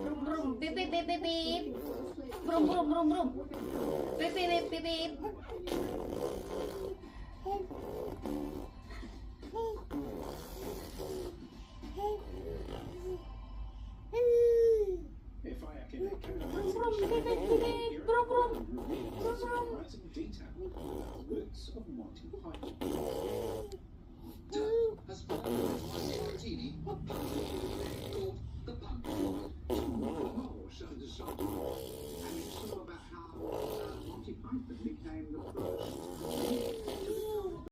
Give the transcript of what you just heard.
Brum brum beep beep beep beep beep. Brum brum brum brum. Beep beep beep beep beep. If I can Brum brum beep beep beep beep. Brum brum brum brum. surprising detail of the roots of Monty Python. Has found a martini called the Punch. Oh, show the song. And it's all about how Monty Python became the